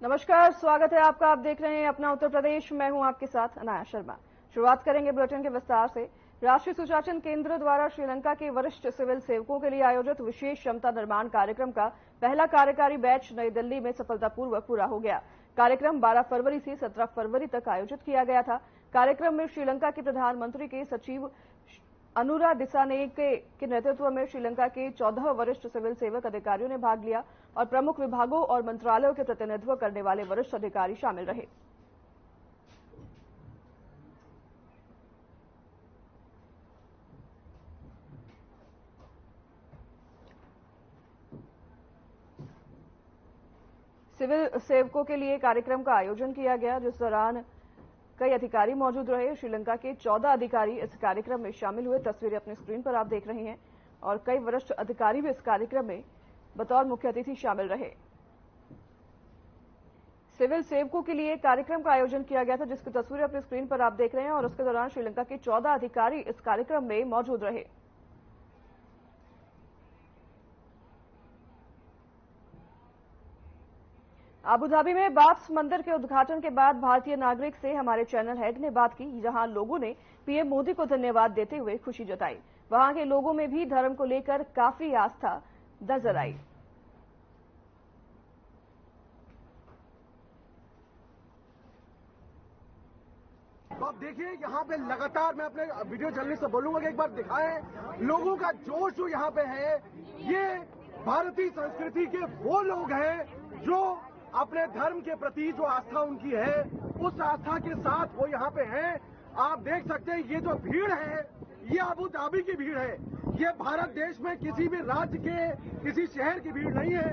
नमस्कार, स्वागत है आपका। आप देख रहे हैं अपना उत्तर प्रदेश। मैं हूं आपके साथ अनाया शर्मा। शुरुआत करेंगे बुलेटिन के विस्तार से। राष्ट्रीय सुशासन केंद्र द्वारा श्रीलंका के वरिष्ठ सिविल सेवकों के लिए आयोजित विशेष क्षमता निर्माण कार्यक्रम का पहला कार्यकारी बैच नई दिल्ली में सफलतापूर्वक पूरा हो गया। कार्यक्रम 12 फरवरी से 17 फरवरी तक आयोजित किया गया था। कार्यक्रम में श्रीलंका के प्रधानमंत्री के सचिव अनुरा दिसानायके के नेतृत्व में श्रीलंका के 14 वरिष्ठ सिविल सेवक अधिकारियों ने भाग लिया और प्रमुख विभागों और मंत्रालयों के प्रतिनिधित्व करने वाले वरिष्ठ अधिकारी शामिल रहे। सिविल सेवकों के लिए कार्यक्रम का आयोजन किया गया, जिस दौरान कई अधिकारी मौजूद रहे। श्रीलंका के 14 अधिकारी इस कार्यक्रम में शामिल हुए। तस्वीरें अपनी स्क्रीन पर आप देख रहे हैं और कई वरिष्ठ अधिकारी भी इस कार्यक्रम में बतौर मुख्य अतिथि शामिल रहे। सिविल सेवकों के लिए कार्यक्रम का आयोजन किया गया था, जिसकी तस्वीरें अपनी स्क्रीन पर आप देख रहे हैं और उसके दौरान श्रीलंका के 14 अधिकारी इस कार्यक्रम में मौजूद रहे। अबू धाबी में बाब्स मंदिर के उद्घाटन के बाद भारतीय नागरिक से हमारे चैनल हेड ने बात की, जहां लोगों ने पीएम मोदी को धन्यवाद देते हुए खुशी जताई। वहां के लोगों में भी धर्म को लेकर काफी आस्था नजर आई। तो आप देखिए यहाँ पे लगातार मैं अपने वीडियो जर्नलिस्ट से बोलूंगा कि एक बार दिखाएं लोगों का जोश जो यहाँ पे है। ये भारतीय संस्कृति के वो लोग हैं जो अपने धर्म के प्रति जो आस्था उनकी है, उस आस्था के साथ वो यहाँ पे हैं। आप देख सकते हैं ये जो भीड़ है, ये अबू धाबी की भीड़ है। ये भारत देश में किसी भी राज्य के किसी शहर की भीड़ नहीं है।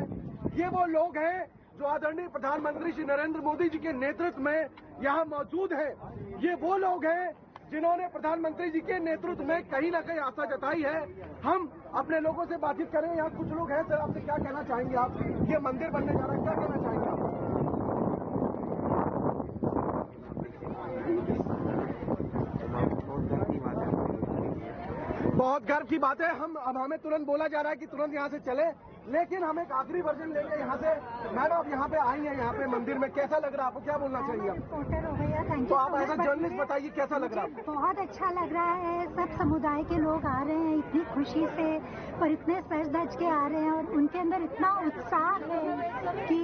ये वो लोग हैं जो आदरणीय प्रधानमंत्री श्री नरेंद्र मोदी जी के नेतृत्व में यहाँ मौजूद हैं। ये वो लोग हैं जिन्होंने प्रधानमंत्री जी के नेतृत्व में कहीं ना कहीं आशा जताई है। हम अपने लोगों से बातचीत करें। यहाँ कुछ लोग हैं। सर, आपसे क्या कहना चाहेंगे? आप ये मंदिर बनने जा रहा है, क्या कहना चाहेंगे आप? बहुत गर्व की बात है। अब हमें तुरंत बोला जा रहा है कि तुरंत यहाँ से चले, लेकिन हम एक आखिरी वर्जन लेंगे यहाँ से। मैडम, आप यहाँ पे आई हैं, यहाँ पे मंदिर में कैसा लग रहा है आपको? क्या बोलना चाहिए आप? रिपोर्टर हो भैया, थैंक यू। तो आप एज जर्नलिस्ट बताइए कैसा लग रहा है? बहुत अच्छा लग रहा है। सब समुदाय के लोग आ रहे हैं इतनी खुशी से और इतने सज धज के आ रहे हैं और उनके अंदर इतना उत्साह है कि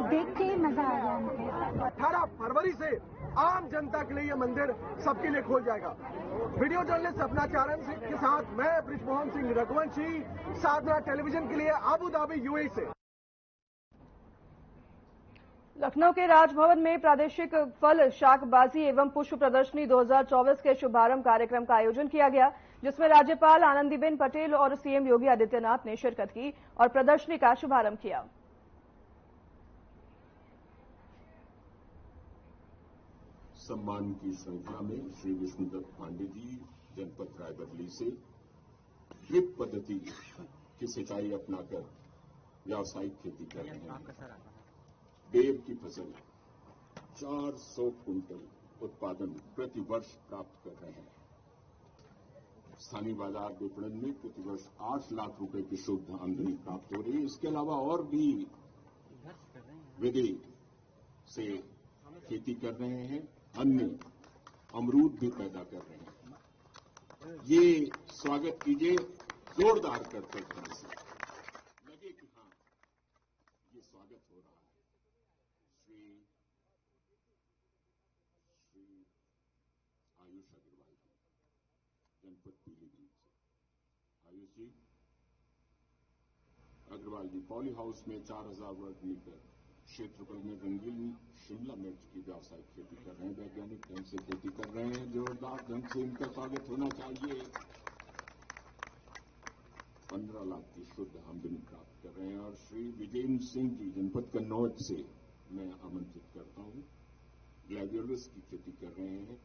देख के ही मजा आ गया उनके। 18 फरवरी से आम जनता के लिए ये मंदिर सबके लिए खोल जाएगा। वीडियो जर्नलिस्ट सपना चारण सिंह के साथ मैं ब्रिजमोहन सिंह रघुवंशी, साधना टेलीविजन के लिए अबू धाबी यूएई से। लखनऊ के राजभवन में प्रादेशिक फल शाकबाजी एवं पुष्प प्रदर्शनी 2024 के शुभारंभ कार्यक्रम का आयोजन किया गया, जिसमें राज्यपाल आनंदीबेन पटेल और सीएम योगी आदित्यनाथ ने शिरकत की और प्रदर्शनी का शुभारंभ किया। सम्मान की श्रृंखला में श्री विष्णुदत्त पांडे जी जनपद रायबरेली से ड्रिप पद्धति की सिंचाई अपनाकर व्यावसायिक खेती कर रहे हैं। बेर की फसल 400 कुंटल उत्पादन प्रति वर्ष प्राप्त कर रहे हैं। स्थानीय बाजार विपणन में प्रतिवर्ष 8 लाख रुपए की शुद्ध आमदनी प्राप्त हो रही है। इसके अलावा और भी विधि से खेती कर रहे हैं। अन्य अमरूद भी पैदा कर रहे हैं। ये स्वागत कीजिए जोरदार करते हैं से लगे कि हाँ, ये स्वागत हो रहा है। श्री आयुष अग्रवाल जी, जनपद पीलीभीत से। आयुष जी, अग्रवाल जी पॉली हाउस में 4000 वर्ग मीटर क्षेत्रफल में रंगीन शिमला मिर्च की व्यावसायिक खेती कर रहे हैं। वैज्ञानिक ढंग से खेती कर रहे हैं। जोरदार ढंग से इनका स्वागत होना चाहिए। 15 लाख की शुद्ध आमदनी प्राप्त कर रहे हैं। और श्री विजेंद्र सिंह जी जनपद कन्नौज से मैं आमंत्रित करता हूं। ग्लैडियोलस की खेती कर रहे हैं।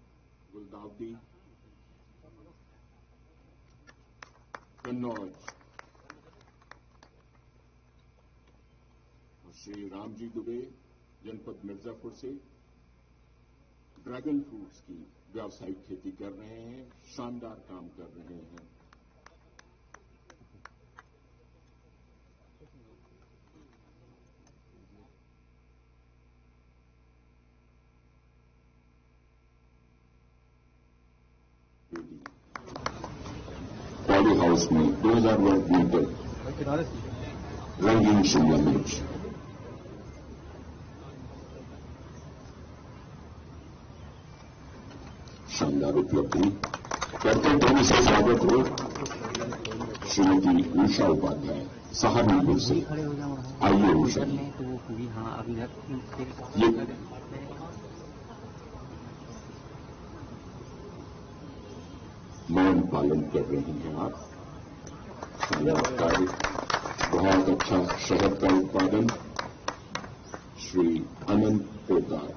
गुलदाउदी, कन्नौज। श्री रामजी दुबे जनपद मिर्जापुर से ड्रैगन फ्रूट्स की व्यावसायिक खेती कर रहे हैं। शानदार काम कर रहे हैं। पॉली हाउस में 2000 वर्ग मीटर रंगीन शिमला मिर्च। शानदार उपलब्धि। करते ध्वनि से स्वागत हो श्रीमती उषा उपाध्याय सहारनपुर से। आइए उषा जी, ये मौन पालन कर रही हैं आप। शानदार कार्य, बहुत अच्छा शहद का उत्पादन। श्री अनंत पोदार,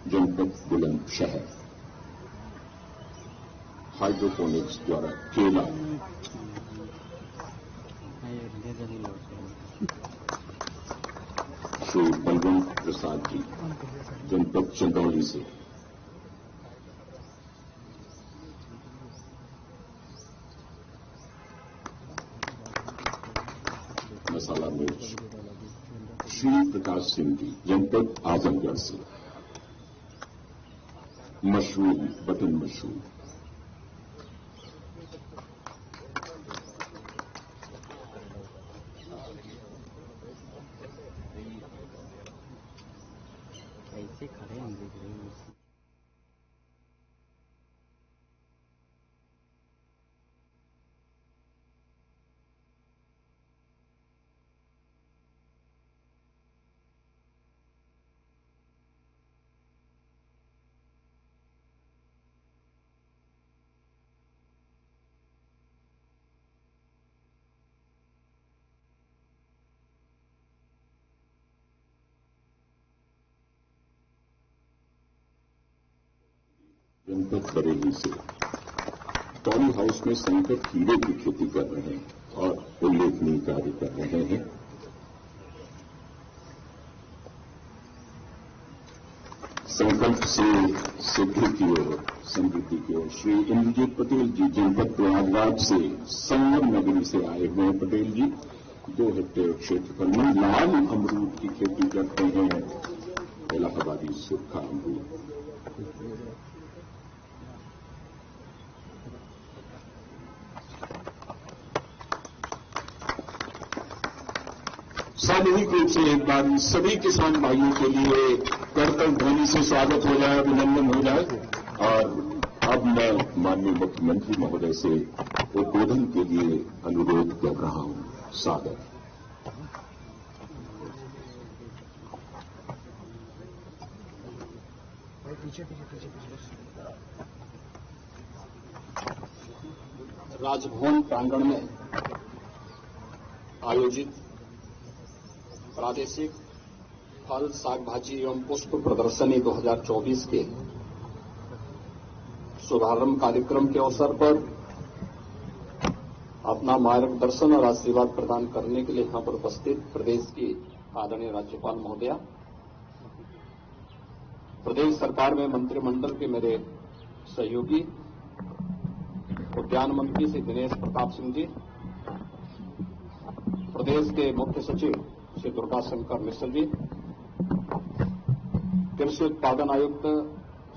जनपद बुलंदशहर। हाइड्रोपोनिक्स द्वारा केला। श्री बलवंत प्रसाद जी, जनपद चंदौली से। मसाला मिर्च श्री प्रकाश सिंह जी, जनपद आजमगढ़ से। Mushroom, button mushroom. कैसे खड़े होंगे जनपद बरेली से। पॉली हाउस में संकट हीरे की खेती कर रहे हैं और उल्लेखनीय कार्य कर रहे हैं। संकल्प से सिद्धि की ओर, समृद्धि की ओर। श्री इंद्रजीत पटेल जी, जनपद प्रयागराज से, संगम नगरी से आए हुए हैं पटेल जी। 2 हेक्टेयर क्षेत्रफल में लाल अमरूद की खेती करते हैं। इलाहाबादी सूखा अमरूद। सामूहिक रूप से एक बार सभी किसान भाइयों के लिए करतल ध्वनि से स्वागत हो जाए, अभिनंदन हो जाए। और अब मैं माननीय मुख्यमंत्री महोदय से उद्बोधन के लिए अनुरोध कर रहा हूं। सादर। राजभवन प्रांगण में आयोजित प्रादेशिक फल, साग भाजी एवं पुष्प प्रदर्शनी 2024 के शुभारंभ कार्यक्रम के अवसर पर अपना मार्गदर्शन और आशीर्वाद प्रदान करने के लिए यहां पर उपस्थित प्रदेश की आदरणीय राज्यपाल महोदया, प्रदेश सरकार में मंत्रिमंडल के मेरे सहयोगी, उद्यान मंत्री श्री दिनेश प्रताप सिंह जी, प्रदेश के मुख्य सचिव श्री दुर्गा शंकर मिश्र जी, कृषि उत्पादन आयुक्त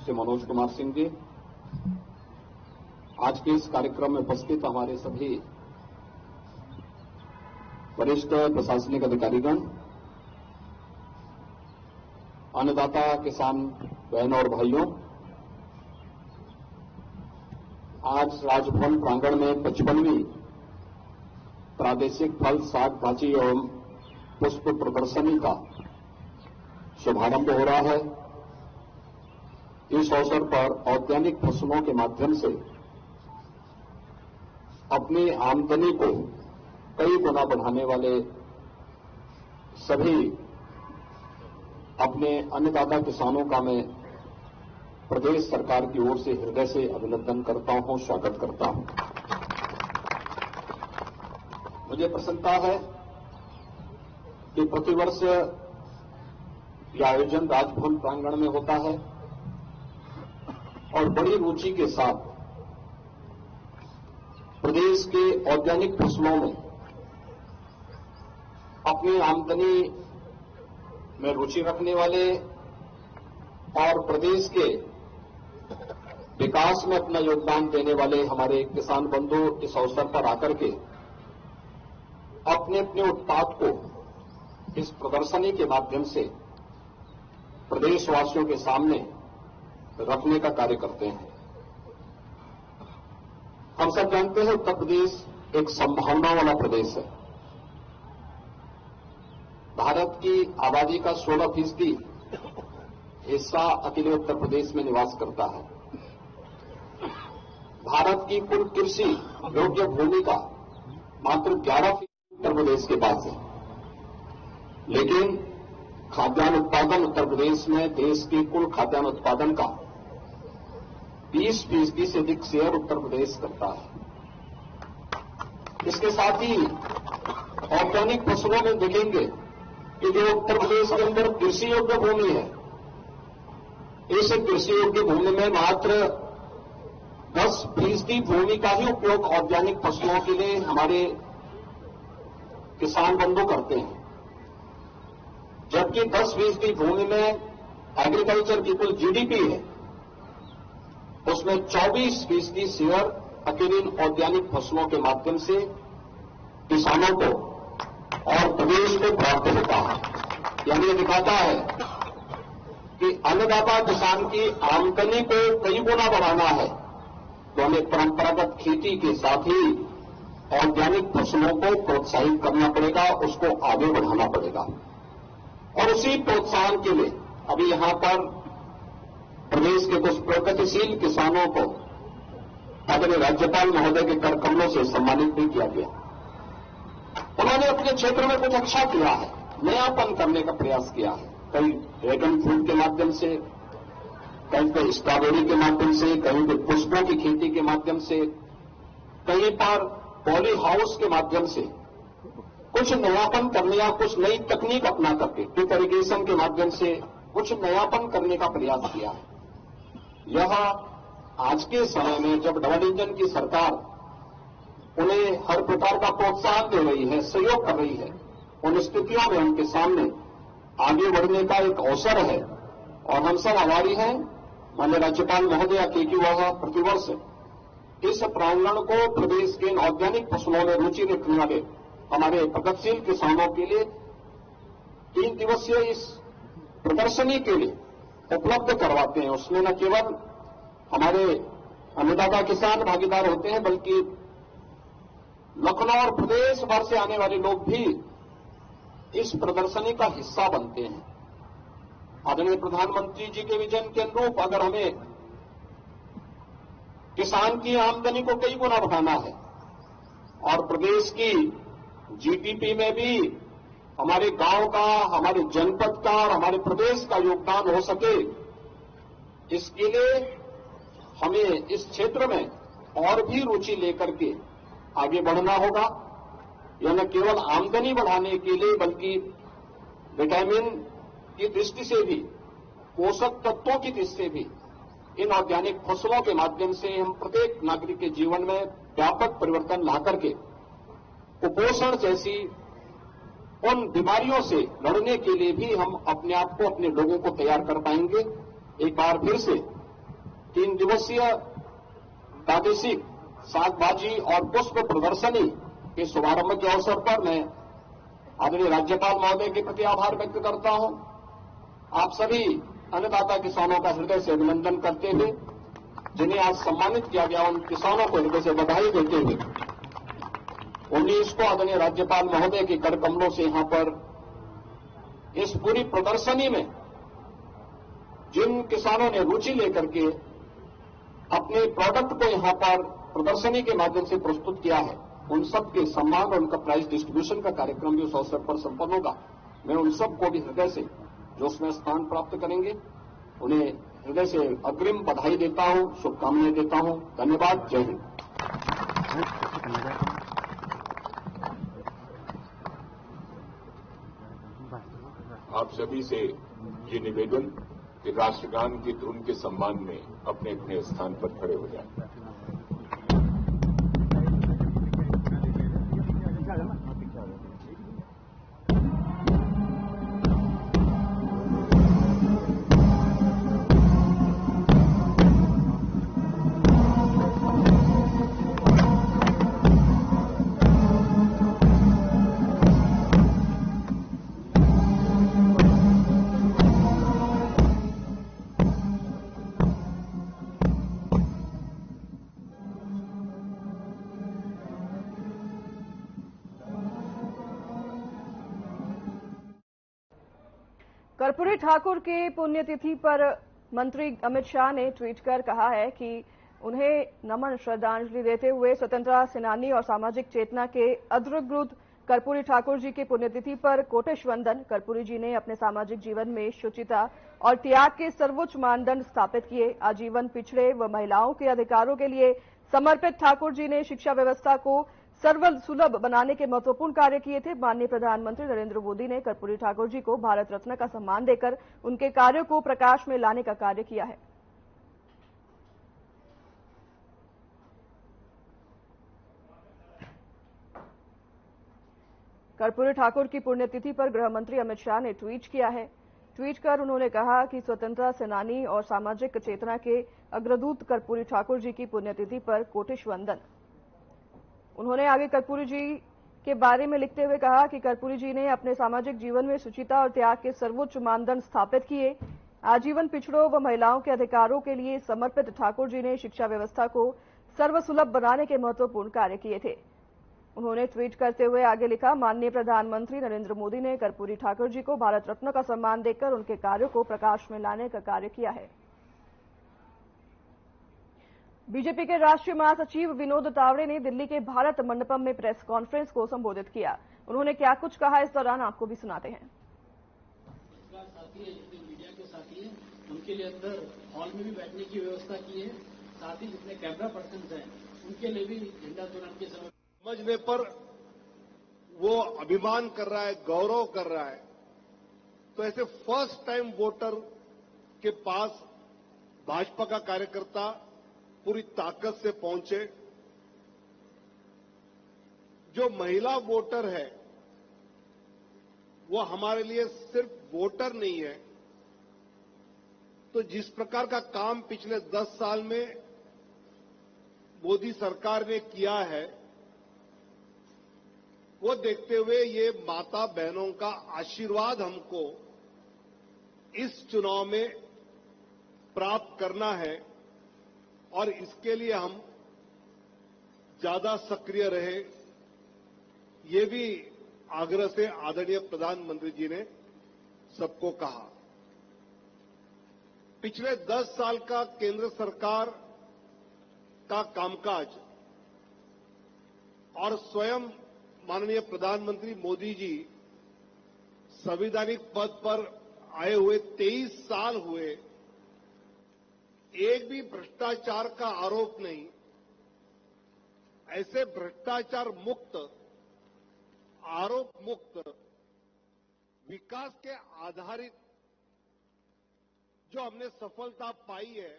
श्री मनोज कुमार सिंह जी, आज के इस कार्यक्रम में उपस्थित हमारे सभी वरिष्ठ प्रशासनिक अधिकारीगण, अन्नदाता किसान बहनों और भाइयों, आज राजभवन प्रांगण में 55वीं प्रादेशिक फल, साग भाजी एवं पुष्प प्रदर्शनी का शुभारंभ हो रहा है। इस अवसर पर औद्यानिक फसलों के माध्यम से अपनी आमदनी को कई गुना बढ़ाने वाले सभी अपने अन्नदाता किसानों का मैं प्रदेश सरकार की ओर से हृदय से अभिनंदन करता हूं, स्वागत करता हूं। मुझे प्रसन्नता है कि प्रतिवर्ष यह आयोजन राजभवन प्रांगण में होता है और बड़ी रुचि के साथ प्रदेश के औद्यानिक फसलों में अपनी आमदनी में रुचि रखने वाले और प्रदेश के विकास में अपना योगदान देने वाले हमारे किसान बंधु इस अवसर पर आकर के अपने अपने उत्पाद को इस प्रदर्शनी के माध्यम से प्रदेशवासियों के सामने रखने का कार्य करते हैं। हम सब जानते हैं उत्तर प्रदेश एक संभावना वाला प्रदेश है। भारत की आबादी का 16% हिस्सा अकेले उत्तर प्रदेश में निवास करता है। भारत की कुल कृषि योग्य भूमि का मात्र 11% उत्तर प्रदेश के पास है, लेकिन खाद्यान्न उत्पादन उत्तर प्रदेश में देश के कुल खाद्यान्न उत्पादन का 20% से अधिक शेयर उत्तर प्रदेश करता है। इसके साथ ही ऑर्गेनिक फसलों में देखेंगे कि जो उत्तर प्रदेश के अंदर कृषि योग्य भूमि है, इस कृषि योग्य भूमि में मात्र 10% भूमि का ही उपयोग ऑर्गेनिक फसलों के लिए हमारे किसान बंधु करते हैं, जबकि 10% भूमि में एग्रीकल्चर की कुल जीडीपी है, उसमें 24% शेयर अकेले ऑर्गेनिक फसलों के माध्यम से किसानों को और प्रदेश को प्राप्त होता है। यानी ये दिखाता है कि अन्नदाता किसान की आमदनी को कई गुना बढ़ाना है तो हमें परंपरागत खेती के साथ ही ऑर्गेनिक फसलों को प्रोत्साहित करना पड़ेगा, उसको आगे बढ़ाना पड़ेगा। और उसी प्रोत्साहन के लिए अभी यहां पर प्रदेश के कुछ प्रगतिशील किसानों को आदरणीय राज्यपाल महोदय के कर कमलों से सम्मानित भी किया गया। उन्होंने अपने क्षेत्र में कुछ अच्छा किया है, नयापन करने का प्रयास किया है। कहीं ड्रैगन फ्रूट के माध्यम से, कहीं पर स्ट्रॉबेरी के माध्यम से, कहीं पर पुष्पों की खेती के माध्यम से, कहीं पर पॉली हाउस के माध्यम से कुछ नयापन करने या कुछ नई तकनीक अपना करके ड्रिप इरिगेशन के माध्यम से कुछ नयापन करने का प्रयास किया है। यह आज के समय में जब डबल इंजन की सरकार उन्हें हर प्रकार का प्रोत्साहन दे रही है, सहयोग कर रही है, उन स्थितियों में उनके सामने आगे बढ़ने का एक अवसर है। और हम सब आभारी हैं माननीय राज्यपाल महोदया के कि वह प्रतिवर्ष इस प्रांगण को प्रदेश के ऑर्गेनिक फसलों में रुचि रखने वाले हमारे प्रगतिशील किसानों के लिए 3 दिवसीय इस प्रदर्शनी के लिए उपलब्ध करवाते हैं। उसमें न केवल हमारे अन्नदाता किसान भागीदार होते हैं, बल्कि लखनऊ और प्रदेश भर से आने वाले लोग भी इस प्रदर्शनी का हिस्सा बनते हैं। आदरणीय प्रधानमंत्री जी के विजन के अनुरूप अगर हमें किसान की आमदनी को कई गुना बढ़ाना है और प्रदेश की जीडीपी में भी हमारे गांव का, हमारे जनपद का और हमारे प्रदेश का योगदान हो सके, इसके लिए हमें इस क्षेत्र में और भी रुचि लेकर के आगे बढ़ना होगा। यह न केवल आमदनी बढ़ाने के लिए बल्कि विटामिन की दृष्टि से भी, पोषक तत्वों की दृष्टि से भी इन ऑर्गेनिक फसलों के माध्यम से हम प्रत्येक नागरिक के जीवन में व्यापक परिवर्तन ला करके कुपोषण जैसी उन बीमारियों से लड़ने के लिए भी हम अपने आप को, अपने लोगों को तैयार कर पाएंगे। एक बार फिर से 3 दिवसीय प्रादेशिक सागबाजी और पुष्प प्रदर्शनी के शुभारंभ के अवसर पर मैं आदरणीय राज्यपाल महोदय के प्रति आभार व्यक्त करता हूं। आप सभी अन्नदाता किसानों का हृदय से अभिनंदन करते हुए, जिन्हें आज सम्मानित किया गया, उन किसानों को हृदय से बधाई देते हुए 19 को आदरणीय राज्यपाल महोदय के कर कमलों से यहां पर इस पूरी प्रदर्शनी में जिन किसानों ने रुचि लेकर के अपने प्रोडक्ट को यहां पर प्रदर्शनी के माध्यम से प्रस्तुत किया है, उन सब के सम्मान और उनका प्राइज डिस्ट्रीब्यूशन का कार्यक्रम भी उस अवसर पर संपन्न होगा। मैं उन सबको भी हृदय से जो उसमें स्थान प्राप्त करेंगे, उन्हें हृदय से अग्रिम बधाई देता हूं, शुभकामनाएं देता हूं। धन्यवाद। जय हिंद। आप सभी से ये निवेदन कि राष्ट्रगान की धुन के सम्मान में अपने अपने स्थान पर खड़े हो जाएं। कर्पूरी ठाकुर की पुण्यतिथि पर मंत्री अमित शाह ने ट्वीट कर कहा है कि उन्हें नमन श्रद्धांजलि देते हुए स्वतंत्रता सेनानी और सामाजिक चेतना के अग्रदूत कर्पूरी ठाकुर जी की पुण्यतिथि पर कोटिश वंदन। कर्पूरी जी ने अपने सामाजिक जीवन में शुचिता और त्याग के सर्वोच्च मानदंड स्थापित किए। आजीवन पिछड़े व महिलाओं के अधिकारों के लिए समर्पित ठाकुर जी ने शिक्षा व्यवस्था को सर्वसुलभ बनाने के महत्वपूर्ण कार्य किए थे। माननीय प्रधानमंत्री नरेंद्र मोदी ने कर्पूरी ठाकुर जी को भारत रत्न का सम्मान देकर उनके कार्यों को प्रकाश में लाने का कार्य किया है। कर्पूरी ठाकुर की पुण्यतिथि पर गृह मंत्री अमित शाह ने ट्वीट किया है। ट्वीट कर उन्होंने कहा कि स्वतंत्रता सेनानी और सामाजिक चेतना के अग्रदूत कर्पूरी ठाकुर जी की पुण्यतिथि पर कोटिश वंदन। उन्होंने आगे कर्पूरी जी के बारे में लिखते हुए कहा कि कर्पूरी जी ने अपने सामाजिक जीवन में शुचिता और त्याग के सर्वोच्च मानदंड स्थापित किए। आजीवन पिछड़ों व महिलाओं के अधिकारों के लिए समर्पित ठाकुर जी ने शिक्षा व्यवस्था को सर्वसुलभ बनाने के महत्वपूर्ण कार्य किए थे। उन्होंने ट्वीट करते हुए आगे लिखा, माननीय प्रधानमंत्री नरेंद्र मोदी ने कर्पूरी ठाकुर जी को भारत रत्न का सम्मान देकर उनके कार्यों को प्रकाश में लाने का कार्य किया है। बीजेपी के राष्ट्रीय महासचिव विनोद तावड़े ने दिल्ली के भारत मंडपम में प्रेस कॉन्फ्रेंस को संबोधित किया। उन्होंने क्या कुछ कहा, इस दौरान आपको भी सुनाते हैं। मीडिया के साथी हैं, उनके लिए अंदर हॉल में भी बैठने की व्यवस्था की है। साथ ही जितने कैमरा पर्सन हैं उनके लिए भी झंडा तोरण के समय समझने पर वो अभिमान कर रहा है, गौरव कर रहा है। तो ऐसे फर्स्ट टाइम वोटर के पास भाजपा का कार्यकर्ता पूरी ताकत से पहुंचे। जो महिला वोटर है वो हमारे लिए सिर्फ वोटर नहीं है। तो जिस प्रकार का काम पिछले 10 साल में मोदी सरकार ने किया है वो देखते हुए ये माता बहनों का आशीर्वाद हमको इस चुनाव में प्राप्त करना है और इसके लिए हम ज्यादा सक्रिय रहे, ये भी आग्रह से आदरणीय प्रधानमंत्री जी ने सबको कहा। पिछले 10 साल का केंद्र सरकार का कामकाज और स्वयं माननीय प्रधानमंत्री मोदी जी संवैधानिक पद पर आए हुए 23 साल हुए, एक भी भ्रष्टाचार का आरोप नहीं। ऐसे भ्रष्टाचार मुक्त, आरोप मुक्त, विकास के आधारित जो हमने सफलता पाई है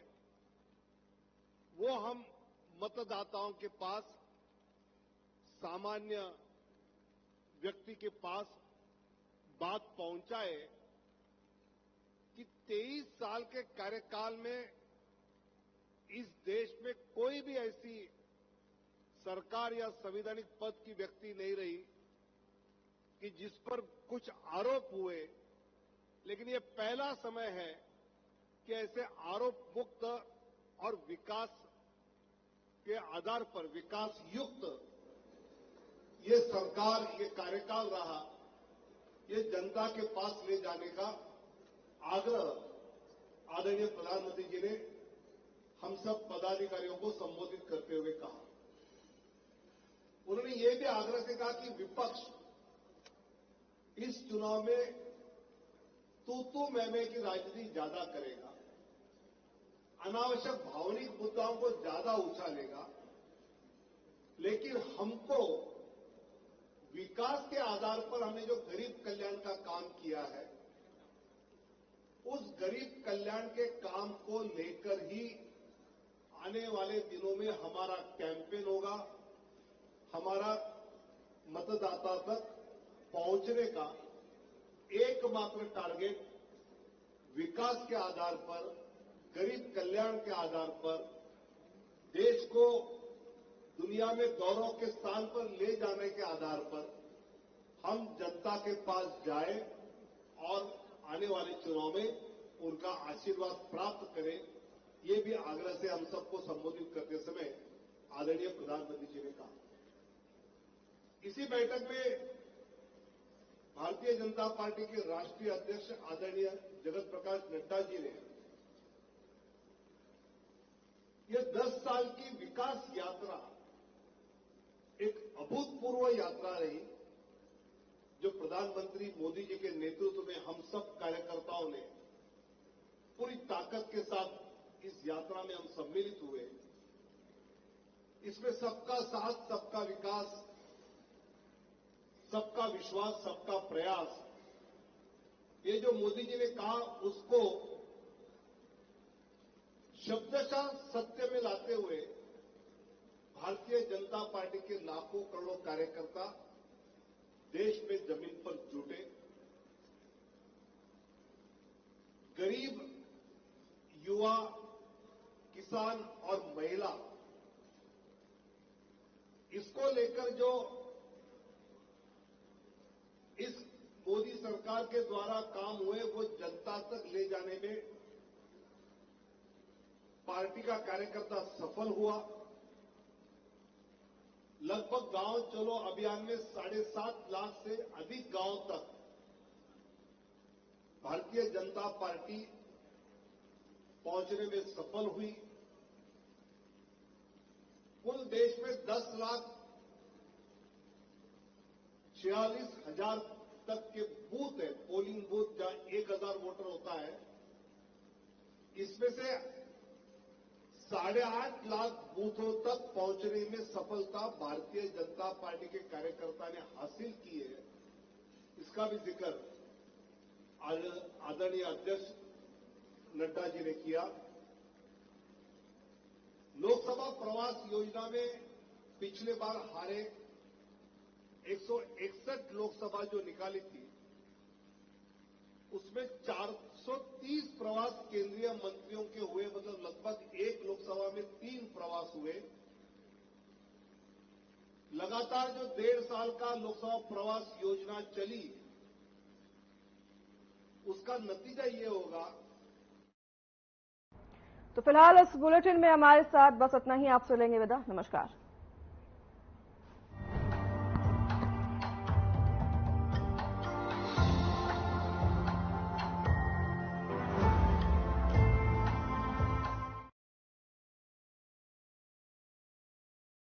वो हम मतदाताओं के पास, सामान्य व्यक्ति के पास बात पहुंचाए कि 23 साल के कार्यकाल में इस देश में कोई भी ऐसी सरकार या संवैधानिक पद की व्यक्ति नहीं रही कि जिस पर कुछ आरोप हुए, लेकिन ये पहला समय है कि ऐसे आरोप मुक्त और विकास के आधार पर विकास युक्त ये सरकार, ये कार्यकाल रहा, ये जनता के पास ले जाने का आग्रह आदरणीय प्रधानमंत्री जी ने हम सब पदाधिकारियों को संबोधित करते हुए कहा। उन्होंने ये भी आग्रह से कहा कि विपक्ष इस चुनाव में तू मैं की राजनीति ज्यादा करेगा, अनावश्यक भावनिक मुद्दाओं को ज्यादा उछालेगा, लेकिन हमको विकास के आधार पर हमने जो गरीब कल्याण का काम किया है उस गरीब कल्याण के काम को लेकर ही आने वाले दिनों में हमारा कैंपेन होगा। हमारा मतदाता तक पहुंचने का एकमात्र टारगेट विकास के आधार पर, गरीब कल्याण के आधार पर देश को दुनिया में गौरव के स्थान पर ले जाने के आधार पर हम जनता के पास जाए और आने वाले चुनाव में उनका आशीर्वाद प्राप्त करें, ये भी आग्रह से हम सबको संबोधित करते समय आदरणीय प्रधानमंत्री जी ने कहा। इसी बैठक में भारतीय जनता पार्टी के राष्ट्रीय अध्यक्ष आदरणीय जगत प्रकाश नड्डा जी ने यह 10 साल की विकास यात्रा एक अभूतपूर्व यात्रा रही, जो प्रधानमंत्री मोदी जी के नेतृत्व में हम सब कार्यकर्ताओं ने पूरी ताकत के साथ इस यात्रा में हम सम्मिलित हुए। इसमें सबका साथ, सबका विकास, सबका विश्वास, सबका प्रयास, ये जो मोदी जी ने कहा उसको शब्दशः सत्य में लाते हुए भारतीय जनता पार्टी के लाखों करोड़ों कार्यकर्ता देश में जमीन पर जुटे। गरीब, युवा, किसान और महिला, इसको लेकर जो इस मोदी सरकार के द्वारा काम हुए वो जनता तक ले जाने में पार्टी का कार्यकर्ता सफल हुआ। लगभग गांव चलो अभियान में 7.5 लाख से अधिक गांव तक भारतीय जनता पार्टी पहुंचने में सफल हुई। कुल देश में 10,46,000 तक के बूथ है, पोलिंग बूथ, जहां 1,000 वोटर होता है। इसमें से 8.5 लाख बूथों तक पहुंचने में सफलता भारतीय जनता पार्टी के कार्यकर्ता ने हासिल की है। इसका भी जिक्र आदरणीय अध्यक्ष नड्डा जी ने किया। लोकसभा प्रवास योजना में पिछले बार हारे 161 लोकसभा जो निकाली थी, उसमें 430 प्रवास केंद्रीय मंत्रियों के हुए, मतलब लगभग एक लोकसभा में 3 प्रवास हुए। लगातार जो 1.5 साल का लोकसभा प्रवास योजना चली, उसका नतीजा ये होगा। तो फिलहाल इस बुलेटिन में हमारे साथ बस इतना ही। आपसे लेंगे विदा। नमस्कार।